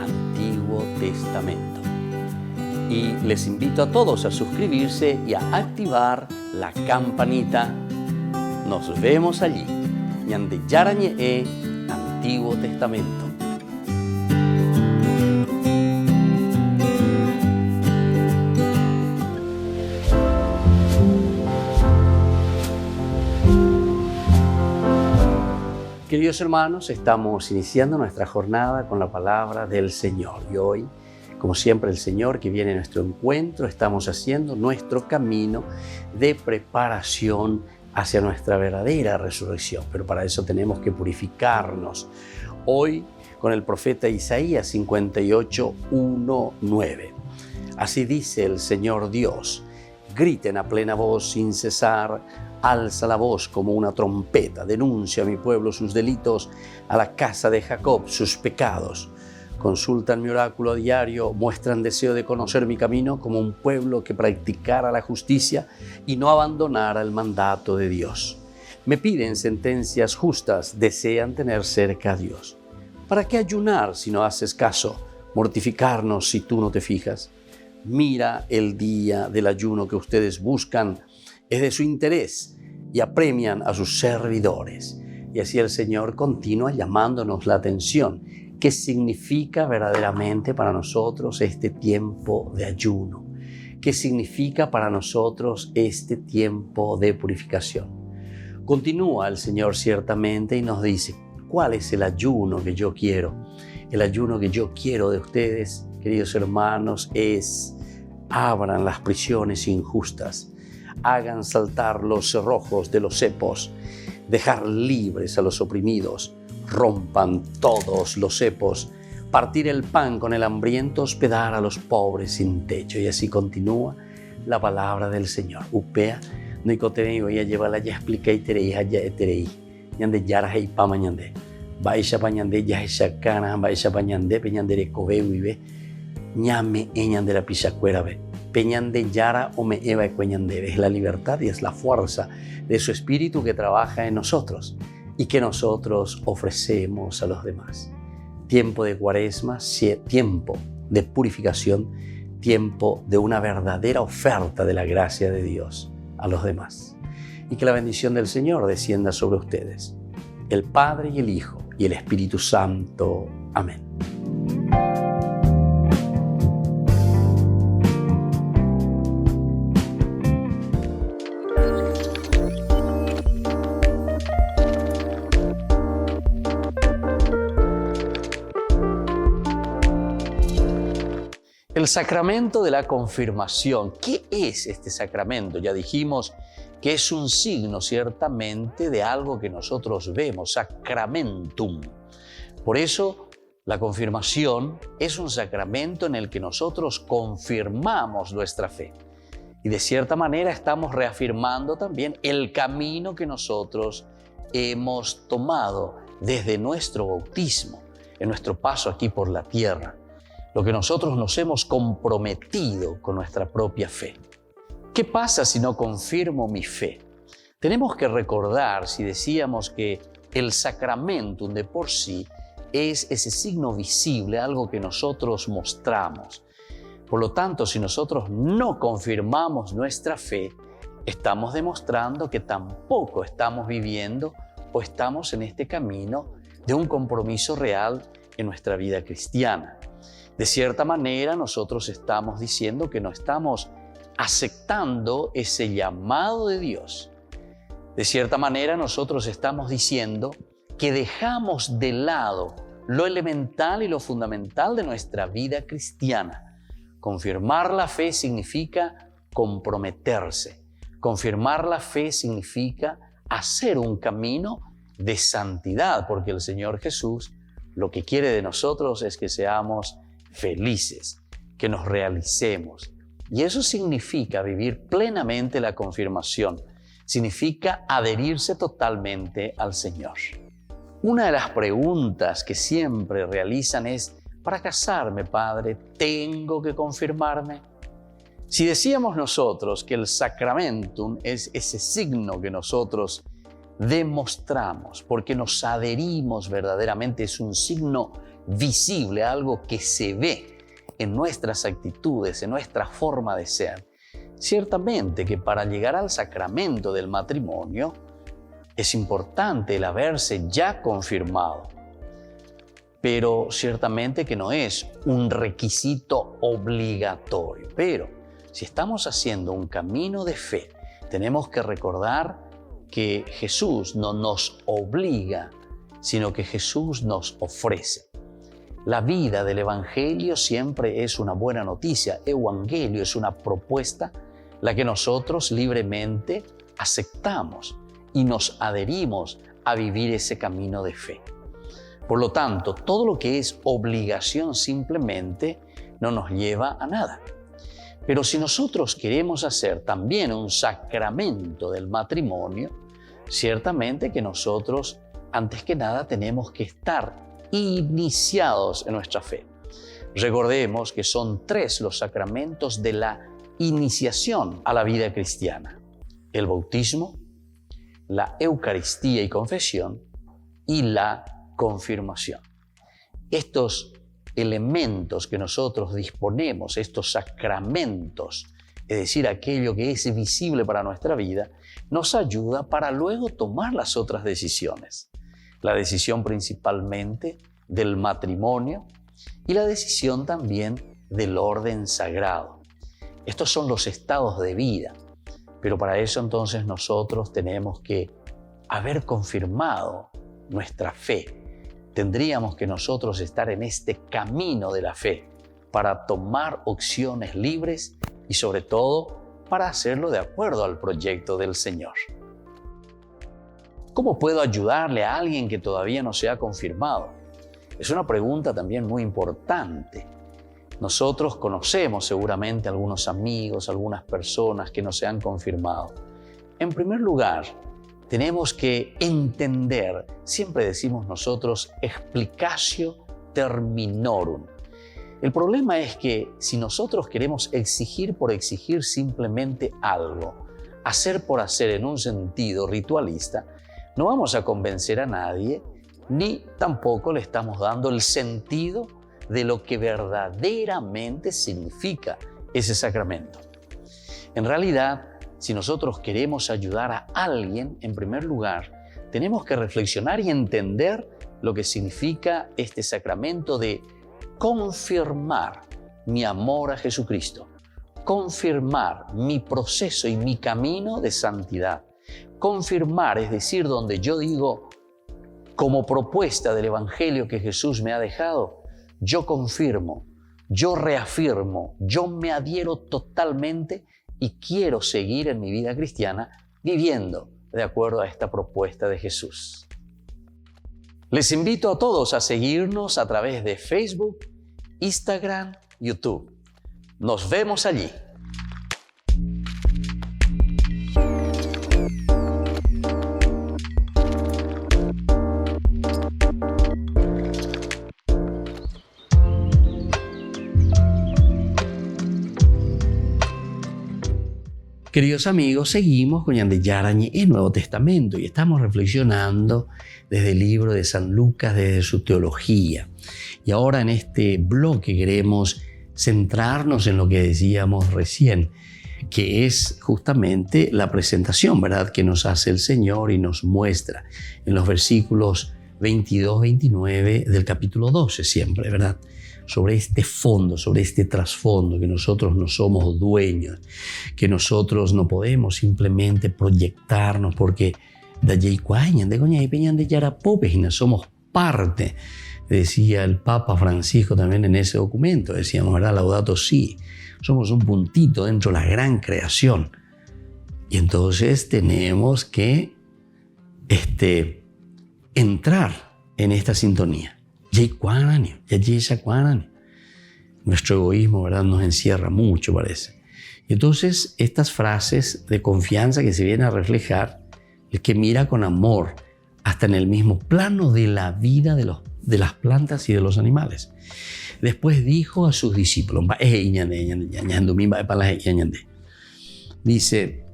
Antiguo Testamento. Y les invito a todos a suscribirse y a activar la campanita. Nos vemos allí, Ñande Yarañe Antiguo Testamento. Queridos hermanos, estamos iniciando nuestra jornada con la palabra del Señor. Y hoy, como siempre, el Señor que viene a nuestro encuentro, estamos haciendo nuestro camino de preparación hacia nuestra verdadera resurrección. Pero para eso tenemos que purificarnos. Hoy, con el profeta Isaías 58, 1, 9. Así dice el Señor Dios: griten a plena voz sin cesar, alza la voz como una trompeta, denuncia a mi pueblo sus delitos, a la casa de Jacob sus pecados. Consultan mi oráculo a diario, muestran deseo de conocer mi camino como un pueblo que practicara la justicia y no abandonara el mandato de Dios. Me piden sentencias justas, desean tener cerca a Dios. ¿Para qué ayunar si no haces caso? Mortificarnos si tú no te fijas. Mira, el día del ayuno que ustedes buscan es de su interés y apremian a sus servidores. Y así el Señor continúa llamándonos la atención. ¿Qué significa verdaderamente para nosotros este tiempo de ayuno? ¿Qué significa para nosotros este tiempo de purificación? Continúa el Señor ciertamente y nos dice, ¿cuál es el ayuno que yo quiero? El ayuno que yo quiero de ustedes, queridos hermanos, es abran las prisiones injustas, hagan saltar los cerrojos de los cepos, dejar libres a los oprimidos, rompan todos los cepos, partir el pan con el hambriento, hospedar a los pobres sin techo. Y así continúa la palabra del Señor. Upea, Nicotenei, voy a llevarla, ya expliqué y terei, ya terei. Ñande yara hei pama ñande. Baisha pañande, ya hechacana, baisha pañande, peñandere cobe vive. Ñame eñande la pichacuera ve. Peñande yara o me eva cueñande. Es la libertad y es la fuerza de su espíritu que trabaja en nosotros y que nosotros ofrecemos a los demás. Tiempo de Cuaresma, tiempo de purificación, tiempo de una verdadera oferta de la gracia de Dios a los demás. Y que la bendición del Señor descienda sobre ustedes, el Padre y el Hijo y el Espíritu Santo. Amén. El sacramento de la confirmación. ¿Qué es este sacramento? Ya dijimos que es un signo ciertamente de algo que nosotros vemos, sacramentum. Por eso la confirmación es un sacramento en el que nosotros confirmamos nuestra fe. Y de cierta manera estamos reafirmando también el camino que nosotros hemos tomado desde nuestro bautismo, en nuestro paso aquí por la tierra. Lo que nosotros nos hemos comprometido con nuestra propia fe. ¿Qué pasa si no confirmo mi fe? Tenemos que recordar, si decíamos que el sacramentum de por sí es ese signo visible, algo que nosotros mostramos. Por lo tanto, si nosotros no confirmamos nuestra fe, estamos demostrando que tampoco estamos viviendo o estamos en este camino de un compromiso real en nuestra vida cristiana. De cierta manera, nosotros estamos diciendo que no estamos aceptando ese llamado de Dios. De cierta manera, nosotros estamos diciendo que dejamos de lado lo elemental y lo fundamental de nuestra vida cristiana. Confirmar la fe significa comprometerse. Confirmar la fe significa hacer un camino de santidad, porque el Señor Jesús lo que quiere de nosotros es que seamos felices, que nos realicemos. Y eso significa vivir plenamente la confirmación, significa adherirse totalmente al Señor. Una de las preguntas que siempre realizan es, ¿para casarme, Padre, tengo que confirmarme? Si decíamos nosotros que el sacramentum es ese signo que nosotros demostramos, porque nos adherimos verdaderamente, es un signo visible, algo que se ve en nuestras actitudes, en nuestra forma de ser. Ciertamente que para llegar al sacramento del matrimonio es importante el haberse ya confirmado, pero ciertamente que no es un requisito obligatorio. Pero si estamos haciendo un camino de fe, tenemos que recordar que Jesús no nos obliga, sino que Jesús nos ofrece. La vida del Evangelio siempre es una buena noticia. Evangelio es una propuesta, la que nosotros libremente aceptamos y nos adherimos a vivir ese camino de fe. Por lo tanto, todo lo que es obligación simplemente no nos lleva a nada. Pero si nosotros queremos hacer también un sacramento del matrimonio, ciertamente que nosotros, antes que nada, tenemos que estar iniciados en nuestra fe. Recordemos que son 3 los sacramentos de la iniciación a la vida cristiana: el bautismo, la Eucaristía y confesión y la confirmación. Estos elementos que nosotros disponemos, estos sacramentos, es decir, aquello que es visible para nuestra vida, nos ayuda para luego tomar las otras decisiones. La decisión principalmente del matrimonio y la decisión también del orden sagrado. Estos son los estados de vida, pero para eso entonces nosotros tenemos que haber confirmado nuestra fe. Tendríamos que nosotros estar en este camino de la fe para tomar opciones libres y sobre todo para hacerlo de acuerdo al proyecto del Señor. ¿Cómo puedo ayudarle a alguien que todavía no se ha confirmado? Es una pregunta también muy importante. Nosotros conocemos seguramente algunos amigos, algunas personas que no se han confirmado. En primer lugar, tenemos que entender, siempre decimos nosotros, explicatio terminorum. El problema es que si nosotros queremos exigir por exigir simplemente algo, hacer por hacer en un sentido ritualista, no vamos a convencer a nadie, ni tampoco le estamos dando el sentido de lo que verdaderamente significa ese sacramento. En realidad, si nosotros queremos ayudar a alguien, en primer lugar, tenemos que reflexionar y entender lo que significa este sacramento de confirmar mi amor a Jesucristo, confirmar mi proceso y mi camino de santidad. Confirmar, es decir, donde yo digo, como propuesta del Evangelio que Jesús me ha dejado, yo confirmo, yo reafirmo, yo me adhiero totalmente y quiero seguir en mi vida cristiana viviendo de acuerdo a esta propuesta de Jesús. Les invito a todos a seguirnos a través de Facebook, Instagram, YouTube. Nos vemos allí. Queridos amigos, seguimos con Yandé Yarañe en Nuevo Testamento y estamos reflexionando desde el libro de San Lucas, desde su teología. Y ahora en este bloque queremos centrarnos en lo que decíamos recién, que es justamente la presentación, ¿verdad?, que nos hace el Señor y nos muestra en los versículos 22-29 del capítulo 12 siempre, ¿verdad?, sobre este fondo, sobre este trasfondo, que nosotros no somos dueños, que nosotros no podemos simplemente proyectarnos porque de allí de coña y peñan de yarapopes y no somos parte, decía el Papa Francisco también en ese documento, decíamos, ¿verdad?, Laudato Si, somos un puntito dentro de la gran creación y entonces tenemos que entrar en esta sintonía. Nuestro egoísmo, ¿verdad?, nos encierra mucho, parece. Y entonces, estas frases de confianza que se vienen a reflejar, el que mira con amor hasta en el mismo plano de la vida de las plantas y de los animales. Después dijo a sus discípulos, dice,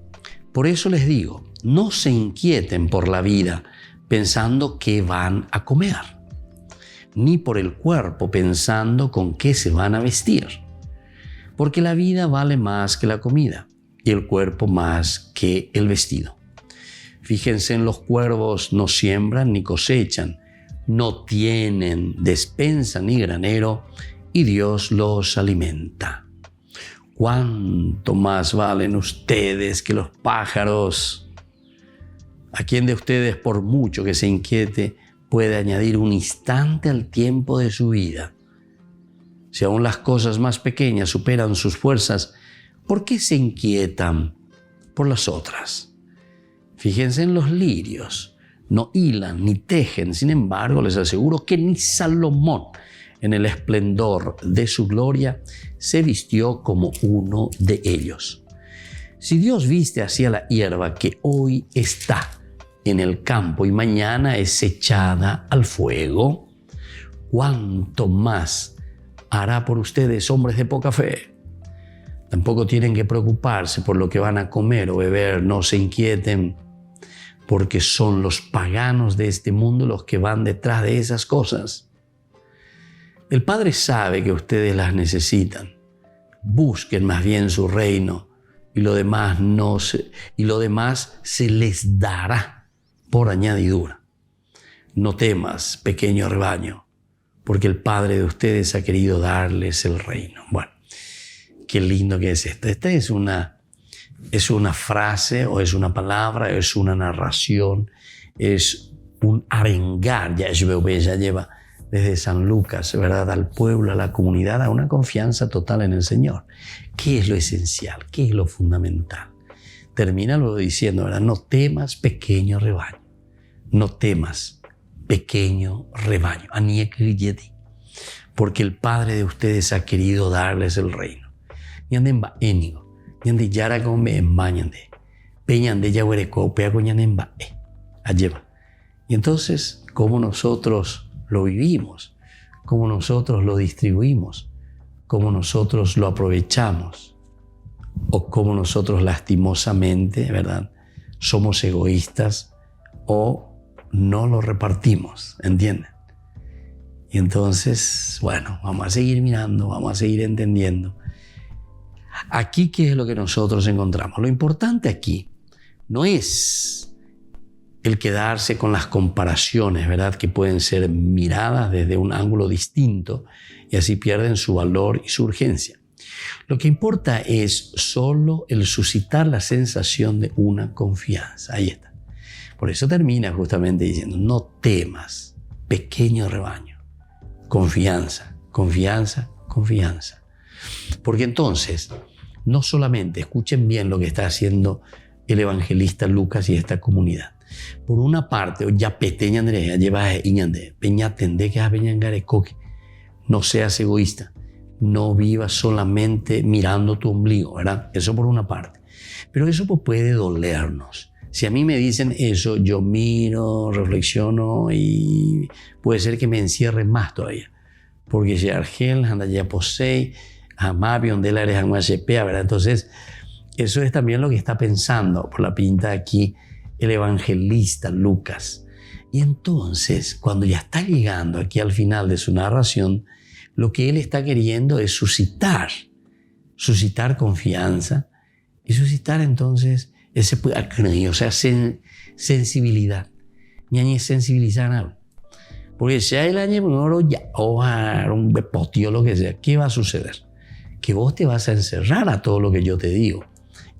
por eso les digo, no se inquieten por la vida pensando qué van a comer, ni por el cuerpo pensando con qué se van a vestir, porque la vida vale más que la comida y el cuerpo más que el vestido. Fíjense en los cuervos, no siembran ni cosechan, no tienen despensa ni granero y Dios los alimenta. ¿Cuánto más valen ustedes que los pájaros? ¿A quién de ustedes, por mucho que se inquiete, puede añadir un instante al tiempo de su vida? Si aún las cosas más pequeñas superan sus fuerzas, ¿por qué se inquietan por las otras? Fíjense en los lirios, no hilan ni tejen, sin embargo les aseguro que ni Salomón, en el esplendor de su gloria, se vistió como uno de ellos. Si Dios viste así a la hierba que hoy está en el campo y mañana es echada al fuego, ¿cuánto más hará por ustedes, hombres de poca fe? Tampoco tienen que preocuparse por lo que van a comer o beber, no se inquieten, porque son los paganos de este mundo los que van detrás de esas cosas. El Padre sabe que ustedes las necesitan. Busquen más bien su reino y lo demás se les dará por añadidura. No temas, pequeño rebaño, porque el Padre de ustedes ha querido darles el reino. Bueno, qué lindo que es esto. Esta es una frase, o es una palabra, es una narración, es un arengar. Ya lleva desde San Lucas, ¿verdad?, al pueblo, a la comunidad, a una confianza total en el Señor. ¿Qué es lo esencial? ¿Qué es lo fundamental? Termina luego diciendo, ¿verdad?, no temas, pequeño rebaño. No temas, pequeño rebaño. Porque el Padre de ustedes ha querido darles el reino. Y entonces, ¿cómo nosotros lo vivimos? ¿Cómo nosotros lo distribuimos? ¿Cómo nosotros lo aprovechamos? ¿O cómo nosotros lastimosamente, ¿verdad?, somos egoístas o no lo repartimos? ¿Entienden? Y entonces, bueno, vamos a seguir mirando, vamos a seguir entendiendo. Aquí, ¿qué es lo que nosotros encontramos? Lo importante aquí no es el quedarse con las comparaciones, ¿verdad?, que pueden ser miradas desde un ángulo distinto y así pierden su valor y su urgencia. Lo que importa es solo el suscitar la sensación de una confianza. Ahí está. Por eso termina justamente diciendo, no temas, pequeño rebaño. Confianza, confianza, confianza. Porque entonces, no solamente, escuchen bien lo que está haciendo el evangelista Lucas y esta comunidad. Por una parte, no seas egoísta, no vivas solamente mirando tu ombligo, ¿verdad? Eso por una parte. Pero eso puede dolernos. Si a mí me dicen eso, yo miro, reflexiono y puede ser que me encierre más todavía. Porque si Argel anda ya posee, amabi donde la eres ¿verdad? Entonces, eso es también lo que está pensando por la pinta aquí el evangelista Lucas. Y entonces, cuando ya está llegando aquí al final de su narración, lo que él está queriendo es suscitar confianza y suscitar entonces ese, o sea, sensibilidad. Ni sensibilizar algo. Porque si hay el año ya, o un bepotio, lo que sea, ¿qué va a suceder? Que vos te vas a encerrar a todo lo que yo te digo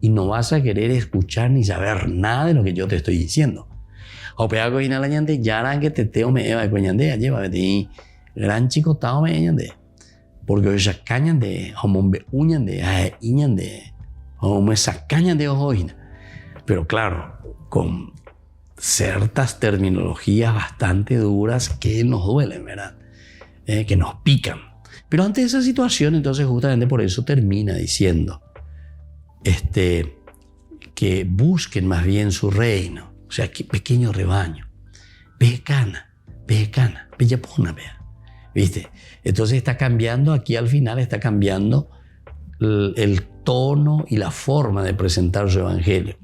y no vas a querer escuchar ni saber nada de lo que yo te estoy diciendo. O pega con la ñande, ya harán que te teo me eva con ñande, lleva de gran chico tao me ñande. Porque hoy ya cañan de, como un uñan de, iñan de, o me sacañan de ojoina. Pero claro, con ciertas terminologías bastante duras que nos duelen, ¿verdad? Que nos pican. Pero ante esa situación, entonces justamente por eso termina diciendo que busquen más bien su reino, o sea, que pequeño rebaño, pejecana, pellapona, ¿viste? Entonces está cambiando, aquí al final está cambiando el tono y la forma de presentar su evangelio.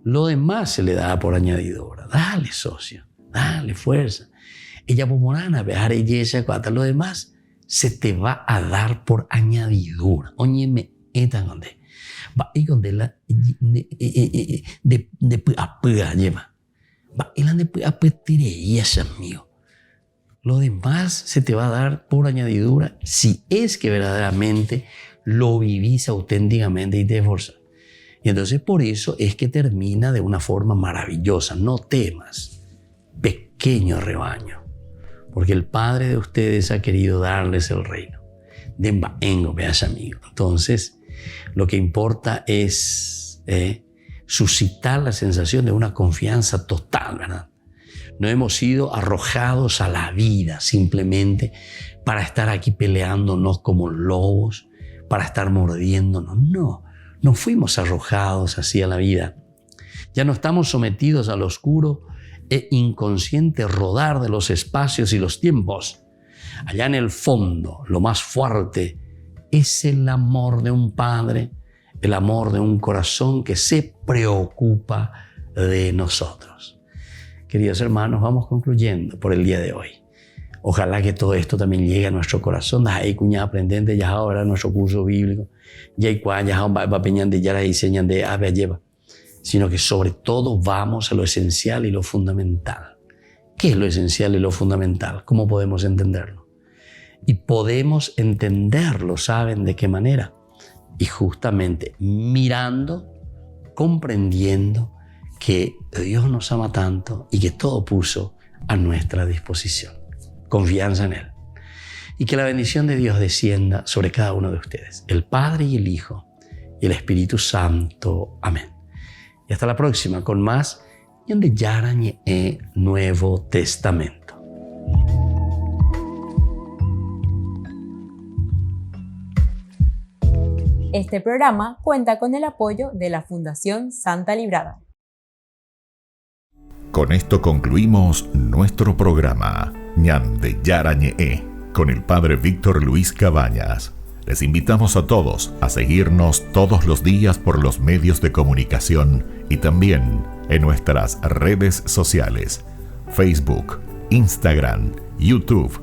Lo demás se le da por añadidura. Dale, socio, dale, fuerza. Ella pomorana, vejar ella, lo demás se te va a dar por añadidura. Óñeme, esta donde va y donde la de apura lleva. Va y la de apura tire y esa mío. Lo demás se te va a dar por añadidura si es que verdaderamente lo vivís auténticamente y te esforzás. Y entonces por eso es que termina de una forma maravillosa. No temas, pequeño rebaño, porque el Padre de ustedes ha querido darles el reino. Dembaengo, veas amigo. Entonces, lo que importa es suscitar la sensación de una confianza total, ¿verdad? No hemos sido arrojados a la vida simplemente para estar aquí peleándonos como lobos, para estar mordiéndonos. No fuimos arrojados así a la vida. Ya no estamos sometidos al oscuro e inconsciente rodar de los espacios y los tiempos. Allá en el fondo, lo más fuerte es el amor de un padre, el amor de un corazón que se preocupa de nosotros. queridos hermanos, vamos concluyendo por el día de hoy. Ojalá que todo esto también llegue a nuestro corazón. Ahí cuña aprendente ya ahora nuestro curso bíblico. Ya y cuá ya va peñando ya la diseñan de ave lleva. Sino que sobre todo vamos a lo esencial y lo fundamental. ¿Qué es lo esencial y lo fundamental? ¿Cómo podemos entenderlo? Y podemos entenderlo, ¿saben de qué manera? Y justamente mirando, comprendiendo que Dios nos ama tanto y que todo puso a nuestra disposición. Confianza en Él. Y que la bendición de Dios descienda sobre cada uno de ustedes, el Padre y el Hijo y el Espíritu Santo. Amén. Y hasta la próxima con más de Yarañe Nuevo Testamento. Este programa cuenta con el apoyo de la Fundación Santa Librada. Con esto concluimos nuestro programa Ñan de Yarañe con el Padre Víctor Luis Cabañas. Les invitamos a todos a seguirnos todos los días por los medios de comunicación y también en nuestras redes sociales, Facebook, Instagram, YouTube.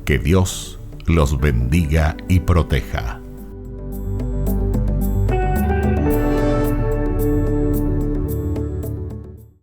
Que Dios los bendiga y proteja.